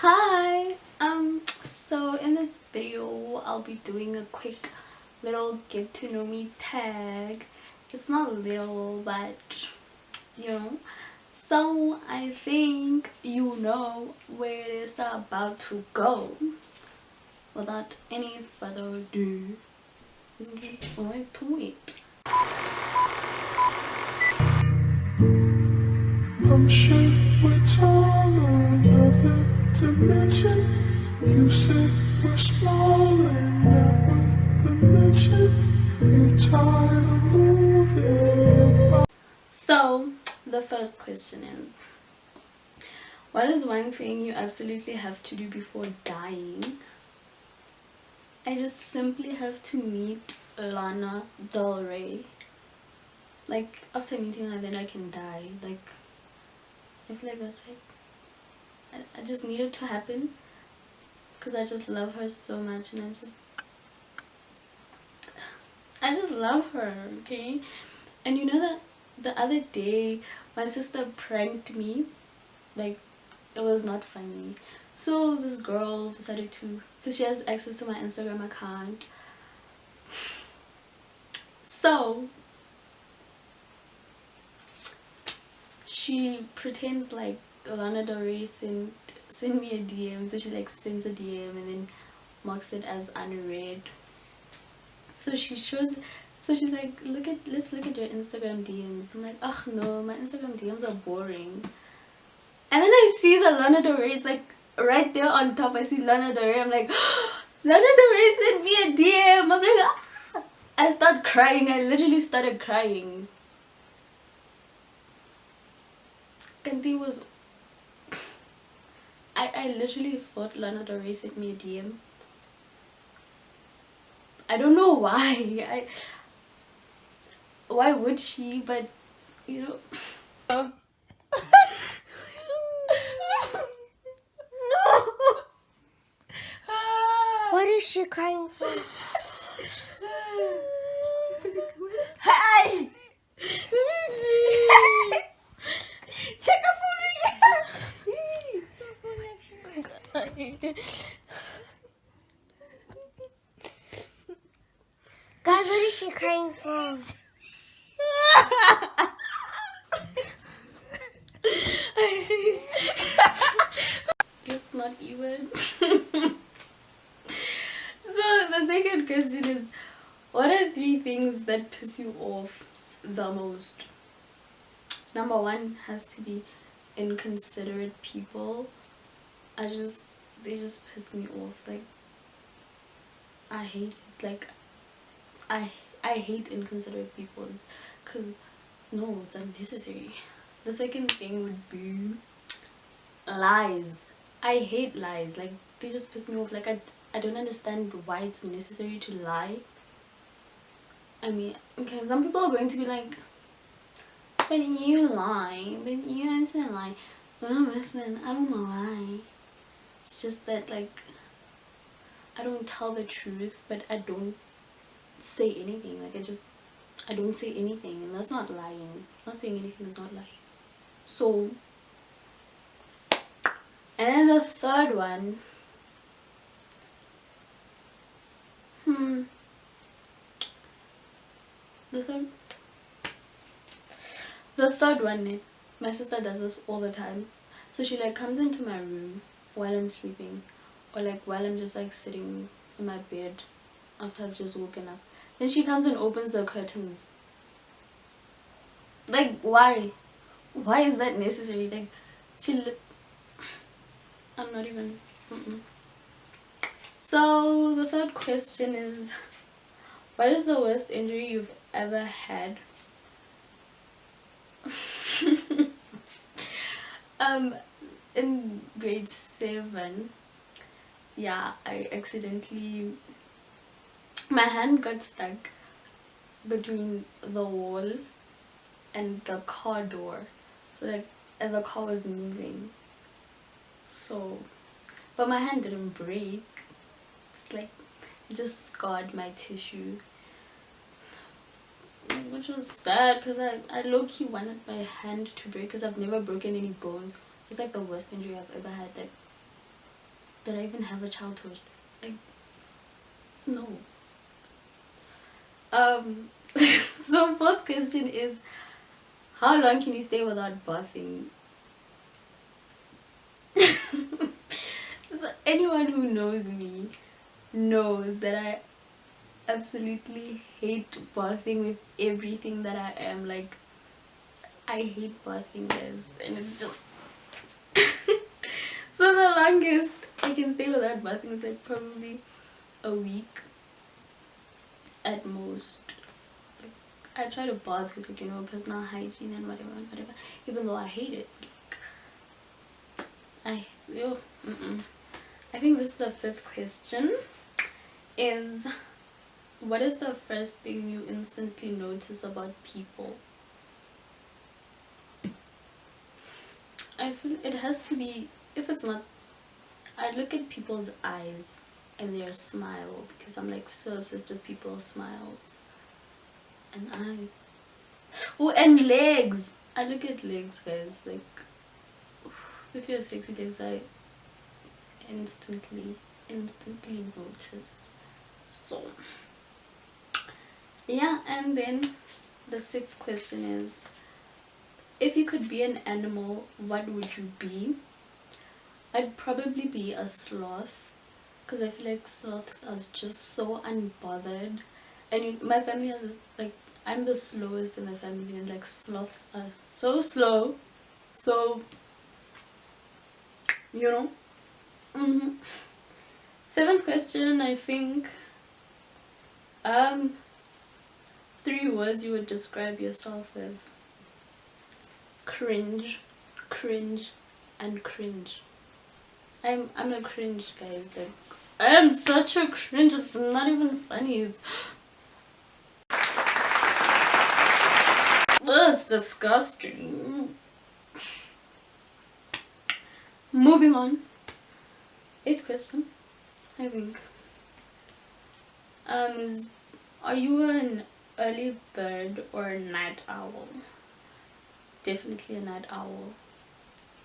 Hi, so in this video I'll be doing a quick little get to know me tag. It's not little, but you know. So I think you know where it is about to go. Without any further ado, isn't it? Alright, to it. I'm sure we're taller, another dimension. You said we're small and not worth the mention. You're tired of moving your body. So the first question is, what is one thing you absolutely have to do before dying? I just simply have to meet Lana Del Rey. Like, after meeting her, then I can die. Like, I feel like that's like, I just need it to happen. Because I just love her so much, and I just love her, okay? And you know that the other day, my sister pranked me. Like, it was not funny. So this girl decided to, because she has access to my Instagram account. So she pretends like Lana Del Rey send me a DM, so she like sends a DM and then marks it as unread. So she's like, let's look at your Instagram DMs. I'm like, ugh no, my Instagram DMs are boring. And then I see the Lana Del Rey, it's like right there on top. I see Lana Del Rey. I'm like, Lana Del Rey sent me a DM. I'm like, ah. I start crying. I literally started crying. Kanti was I literally thought Lana Del Rey sent me a DM. I don't know why. Why would she? But you know. What is she crying for? Hey! Let me see. Check her phone. God, what is she crying for? Let's not even. So the second question is, what are 3 things that piss you off the most? Number 1 has to be inconsiderate people. They just piss me off. Like, I hate it. Like, I hate inconsiderate people, because no, it's unnecessary. The second thing would be lies. I hate lies. Like, they just piss me off. Like, I don't understand why it's necessary to lie. I mean, okay, some people are going to be like, but you lie, but you answer lie. Well, listen, I don't know why. It's just that, like, I don't tell the truth, but I don't say anything. Like, I don't say anything, and that's not lying. Not saying anything is not lying. So, and then the third one, the third one, my sister does this all the time. So she like comes into my room while I'm sleeping, or like while I'm just like sitting in my bed after I've just woken up. Then she comes and opens the curtains. Like, why? Why is that necessary? Like, I'm not even. So the third question is, what is the worst injury you've ever had? In grade 7, yeah, I accidentally, my hand got stuck between the wall and the car door. So like, and the car was moving. So, but my hand didn't break. It's like, it just scarred my tissue, which was sad, because I low-key wanted my hand to break, because I've never broken any bones. It's like the worst injury I've ever had. Like, did I even have a childhood? Like, no. So fourth question is, how long can you stay without bathing? So anyone who knows me knows that I absolutely hate bathing with everything that I am. Like, I hate bathing, guys, and it's just so the longest I can stay without bathing is like probably a week at most. Like, I try to bath because, like, you know, personal hygiene and whatever and whatever, even though I hate it. Like, I think this is the fifth question. Is, what is the first thing you instantly notice about people? I feel it has to be, if it's not, I look at people's eyes and their smile, because I'm like so obsessed with people's smiles and eyes. Oh, and legs. I look at legs, guys. Like, if you have sexy legs, I instantly notice. So yeah. And then the sixth question is, if you could be an animal, what would you be? I'd probably be a sloth, because I feel like sloths are just so unbothered. And my family has this, like, I'm the slowest in the family, and like sloths are so slow. So, you know. Seventh question, I think, 3 words you would describe yourself with. Cringe, cringe, and cringe. I'm a cringe, guys. Like, I am such a cringe. It's not even funny. It's disgusting. Moving on. 8th question, I think. Is, are you an early bird or a night owl? Definitely a night owl.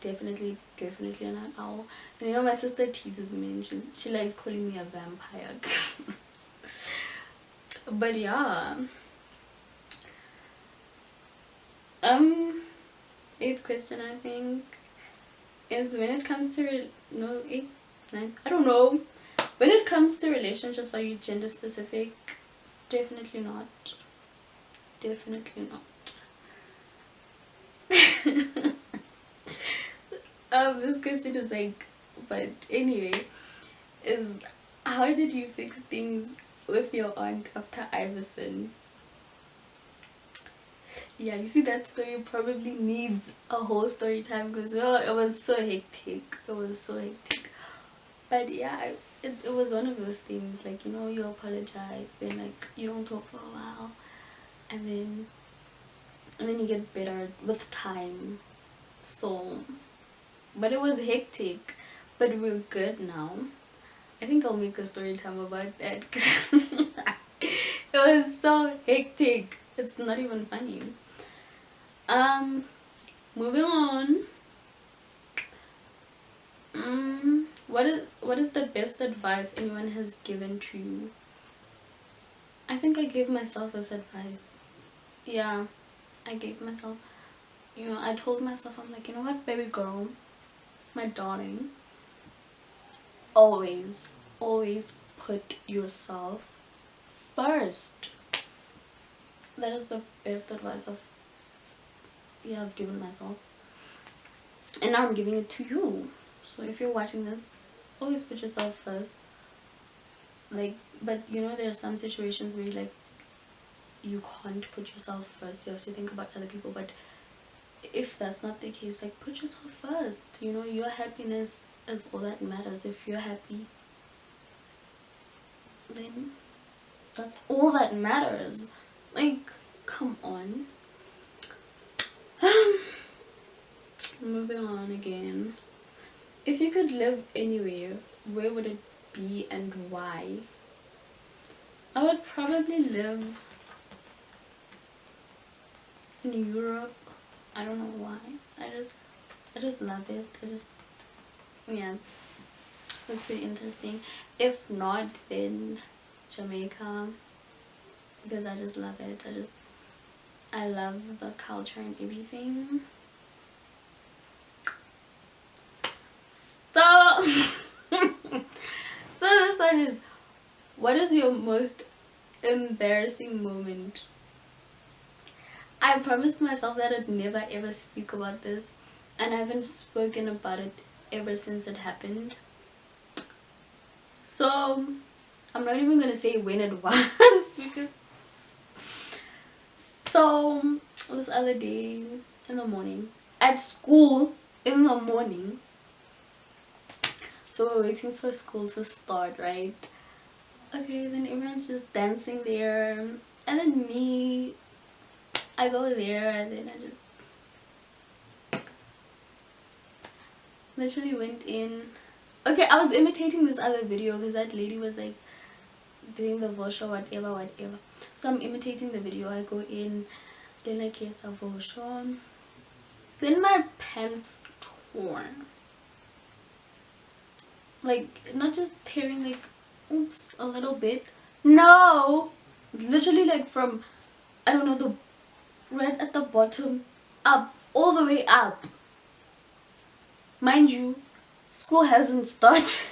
Definitely a night owl. And you know, my sister teases me, and she likes calling me a vampire. But yeah. 8th question, I think, is, when it comes to 8th, 9th, I don't know. When it comes to relationships, are you gender specific? Definitely not. Definitely not. This question is like, but anyway, is, how did you fix things with your aunt after Iverson? Yeah, you see, that story probably needs a whole story time, because it was so hectic. It was so hectic. But yeah, it was one of those things, like, you know, you apologize, then like you don't talk for a while, and then you get better with time. So, but it was hectic, but we're good now. I think I'll make a story time about that, because it was so hectic. It's not even funny. Moving on. What is the best advice anyone has given to you? I think I gave myself this advice. Yeah, I gave myself, you know, I told myself, I'm like, you know what, baby girl, my darling, always put yourself first. That is the best advice I've given myself, and now I'm giving it to you. So if you're watching this, always put yourself first. Like, but you know, there are some situations where you can't put yourself first, you have to think about other people. But if that's not the case, like, put yourself first. You know, your happiness is all that matters. If you're happy, then that's all that matters. Like, come on. Moving on again. If you could live anywhere, where would it be and why? I would probably live in Europe. I don't know why. I just love it. Yeah. That's pretty interesting. If not, then Jamaica, because I just love it. I love the culture and everything. So so this one is, what is your most embarrassing moment? I promised myself that I'd never ever speak about this, and I haven't spoken about it ever since it happened. So I'm not even gonna say when it was because so this other day in the morning at school in the morning, so we're waiting for school to start, right? Okay, then everyone's just dancing there, and then me, I go there and then I just literally went in. Okay, I was imitating this other video because that lady was like doing the voice or whatever. So I'm imitating the video. I go in, then I get a voice on. Then my pants torn. Like, not just tearing, like, oops, a little bit. No! Literally, like, from, I don't know, the right at the bottom up, all the way up. Mind you, school hasn't started.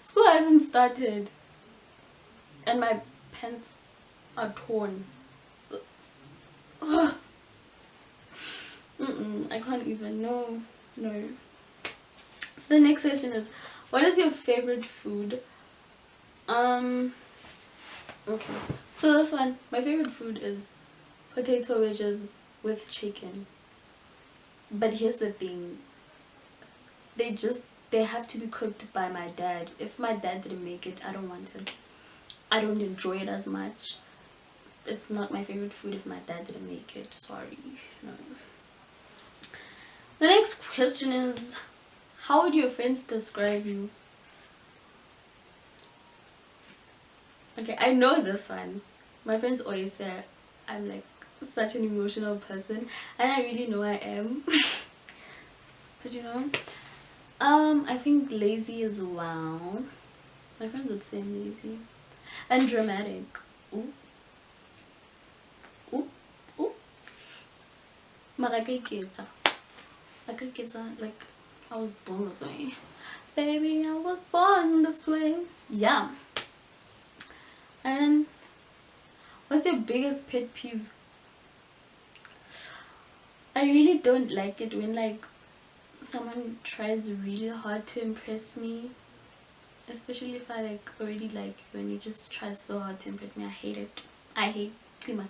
School hasn't started. And my pants are torn. Ugh. I can't even. No. So the next question is, what is your favorite food? Okay. So this one, my favorite food is potato wedges with chicken. But here's the thing. They have to be cooked by my dad. If my dad didn't make it, I don't want it. I don't enjoy it as much. It's not my favorite food if my dad didn't make it. Sorry. No. The next question is, how would your friends describe you? Okay, I know this one. My friends always say I'm like such an emotional person, and I really know I am. But you know, I think lazy as well. My friends would say I'm lazy. And dramatic. Ooh. Marakeketa. Like, I was born this way. Baby, I was born this way. Yeah. And what's your biggest pet peeve? I really don't like it when, like, someone tries really hard to impress me. Especially if I, like, already like you and you just try so hard to impress me. I hate it. I hate tima.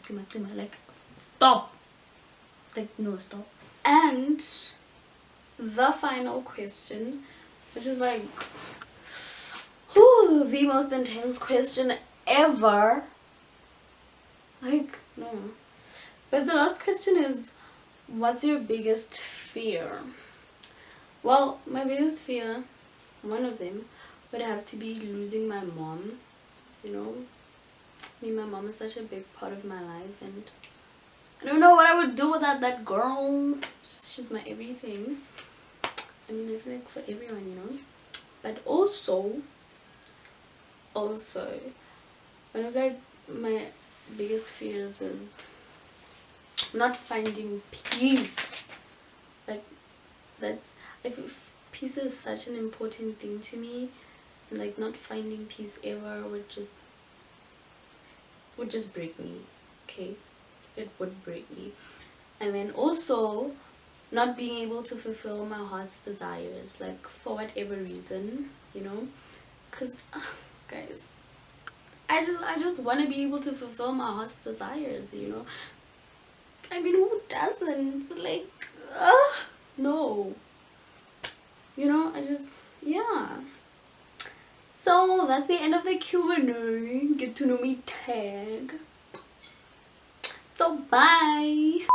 Like, stop. Like, no, stop. And the final question, which is like, whew, the most intense question ever. Like, no. But the last question is, what's your biggest fear? Well, my biggest fear, one of them, would have to be losing my mom. You know, my mom is such a big part of my life, and I don't know what I would do without that girl. She's my everything. I mean, I feel like for everyone, you know. But also, one of, like, my biggest fears is not finding peace. Like, that's, I feel peace is such an important thing to me, and like not finding peace ever would just break me. Okay, it would break me. And then also not being able to fulfill my heart's desires, like, for whatever reason, you know, because guys, I just want to be able to fulfill my heart's desires, you know. I mean, who doesn't? Like, no, you know. Yeah. So that's the end of the Q&A. Get to know me tag. So bye.